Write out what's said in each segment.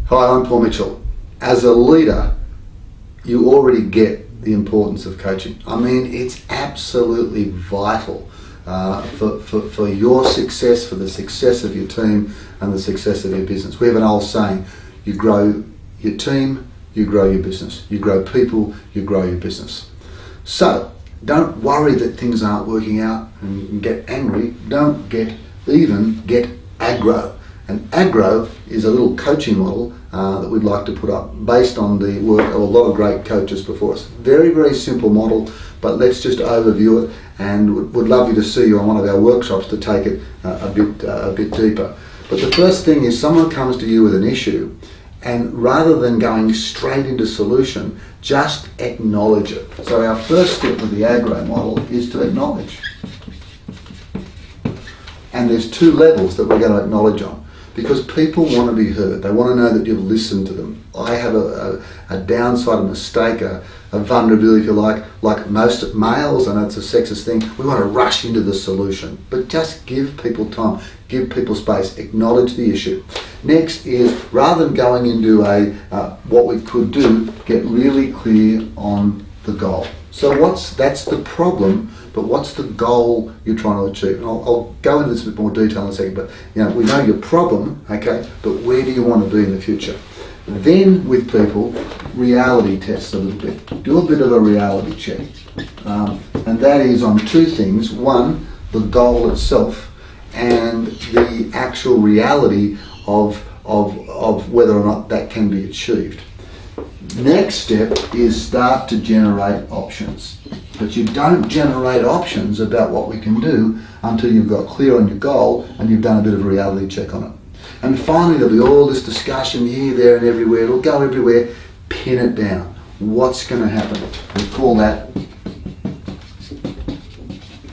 Hi, I'm Paul Mitchell. As a leader, you already get the importance of coaching. I mean, it's absolutely vital for your success, for the success of your team and the success of your business. We have an old saying, you grow your team, you grow your business. You grow people, you grow your business. So, don't worry that things aren't working out and get angry. Don't get A.G.R.O.W. And A.G.R.O.W. is a little coaching model that we'd like to put up based on the work of a lot of great coaches before us. Very, very simple model, but let's just overview it, and would love you to see you on one of our workshops to take it a bit deeper. But the first thing is someone comes to you with an issue, and rather than going straight into solution, just acknowledge it. So our first step with the A.G.R.O.W. model is to acknowledge. And there's two levels that we're going to acknowledge on. Because people want to be heard. They want to know that you've listened to them. I have a downside, a mistake, a vulnerability, if you like most males, I know it's a sexist thing, we want to rush into the solution. But just give people time, give people space, acknowledge the issue. Next is, rather than going into what we could do, get really clear on the goal. So that's the problem, but what's the goal you're trying to achieve? And I'll go into this in a bit more detail in a second, but we know your problem, okay, but where do you want to be in the future? Then with people, reality tests a little bit. Do a bit of a reality check. And that is on two things. One, the goal itself, and the actual reality of whether or not that can be achieved. Next step is start to generate options. But you don't generate options about what we can do until you've got clear on your goal and you've done a bit of a reality check on it. And finally, there'll be all this discussion here, there and everywhere. It'll go everywhere. Pin it down. What's going to happen? We call that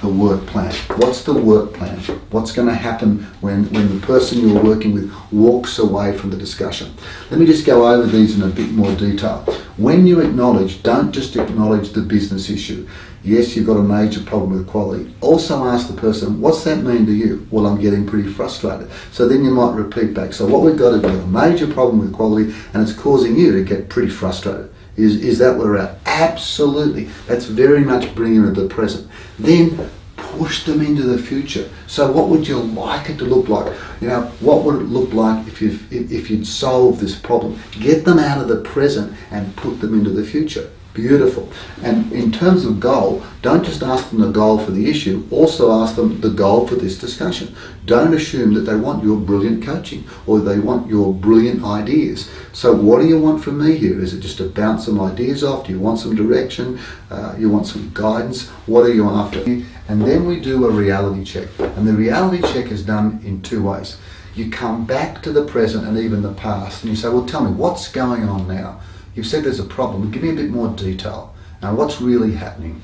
the work plan. What's the work plan? What's going to happen when the person you're working with walks away from the discussion? Let me just go over these in a bit more detail. When you acknowledge, don't just acknowledge the business issue. Yes, you've got a major problem with quality. Also ask the person, what's that mean to you? Well, I'm getting pretty frustrated. So then you might repeat back. So what we've got to do, a major problem with quality, and it's causing you to get pretty frustrated. Is that where we're at? Absolutely. That's very much bringing them to the present. Then push them into the future. So what would you like it to look like? What would it look like if you'd solved this problem? Get them out of the present and put them into the future. Beautiful. And in terms of goal, don't just ask them the goal for the issue, also ask them the goal for this discussion. Don't assume that they want your brilliant coaching or they want your brilliant ideas. So what do you want from me here? Is it just to bounce some ideas off? Do you want some direction? You want some guidance? What are you after? And then we do a reality check. And the reality check is done in two ways. You come back to the present and even the past and you say, well, tell me, what's going on now? You've said there's a problem. Give me a bit more detail. Now, what's really happening?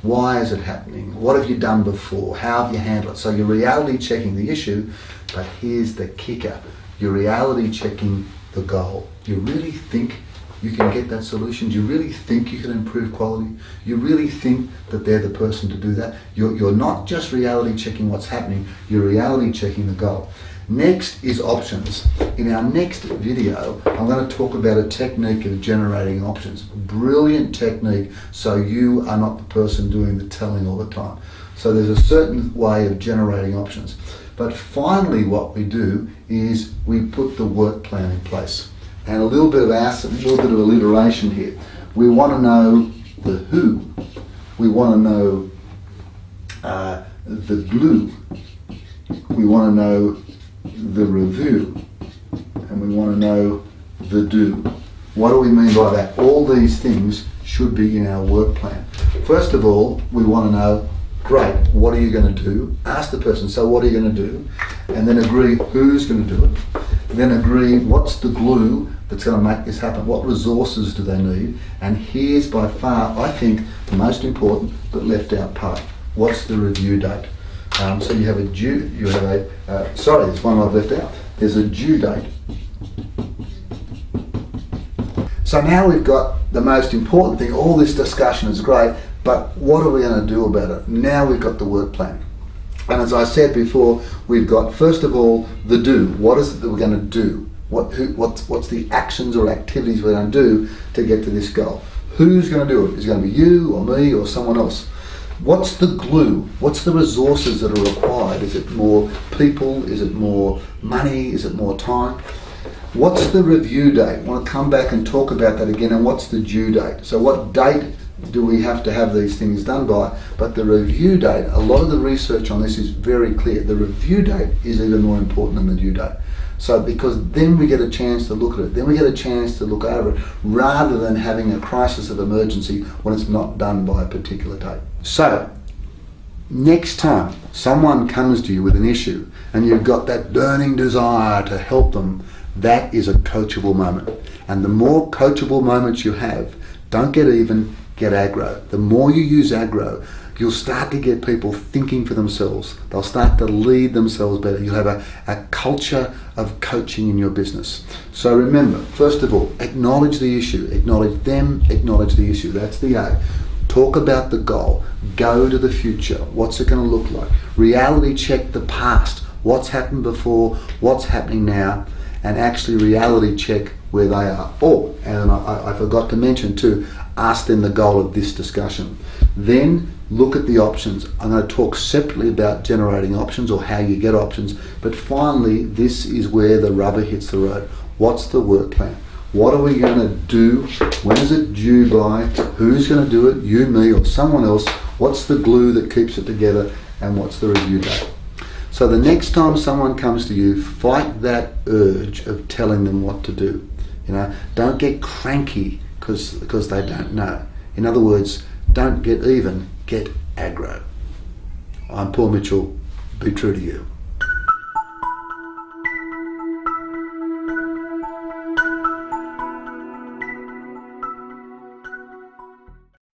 Why is it happening? What have you done before? How have you handled it? So you're reality checking the issue, but here's the kicker. You're reality checking the goal. You really think you can get that solution? Do you really think you can improve quality? You really think that they're the person to do that? You're not just reality checking what's happening, you're reality checking the goal. Next is options. In our next video, I'm going to talk about a technique of generating options. Brilliant technique, so you are not the person doing the telling all the time. So there's a certain way of generating options. But finally what we do is we put the work plan in place. And a little bit of alliteration here. We want to know the who. We want to know the glue. We want to know the review, and we want to know the do. What do we mean by that? All these things should be in our work plan. First of all, we want to know, great, what are you going to do? Ask the person, so what are you going to do? And then agree who's going to do it. Then agree what's the glue that's going to make this happen. What resources do they need? And here's by far, I think, the most important but left out part. What's the review date? So you have a due, sorry, there's one I've left out. There's a due date. So now we've got the most important thing. All this discussion is great, but what are we going to do about it? Now we've got the work plan. And as I said before, we've got, first of all, the do. What is it that we're going to do? What's the actions or activities we're going to do to get to this goal? Who's going to do it? Is it going to be you or me or someone else? What's the glue? What's the resources that are required? Is it more people? Is it more money? Is it more time? What's the review date? I want to come back and talk about that again. And what's the due date? So what date do we have to have these things done by? But the review date, a lot of the research on this is very clear. The review date is even more important than the due date. So because then we get a chance to look at it, then we get a chance to look over it, rather than having a crisis of emergency when it's not done by a particular date. So next time someone comes to you with an issue and you've got that burning desire to help them, that is a coachable moment. And the more coachable moments you have, don't get even, get aggro. The more you use aggro, you'll start to get people thinking for themselves. They'll start to lead themselves better. You'll have a culture of coaching in your business. So remember, first of all, acknowledge the issue. Acknowledge them, acknowledge the issue. That's the A. Talk about the goal. Go to the future. What's it going to look like? Reality check the past. What's happened before? What's happening now? And actually reality check where they are. Or, and I forgot to mention too, ask them the goal of this discussion. Then look at the options. I'm going to talk separately about generating options or how you get options. But finally, this is where the rubber hits the road. What's the work plan? What are we going to do? When is it due by? Who's going to do it? You, me, or someone else? What's the glue that keeps it together? And what's the review date? So the next time someone comes to you, fight that urge of telling them what to do. Don't get cranky because they don't know. In other words, don't get even, get aggro. I'm Paul Mitchell. Be true to you.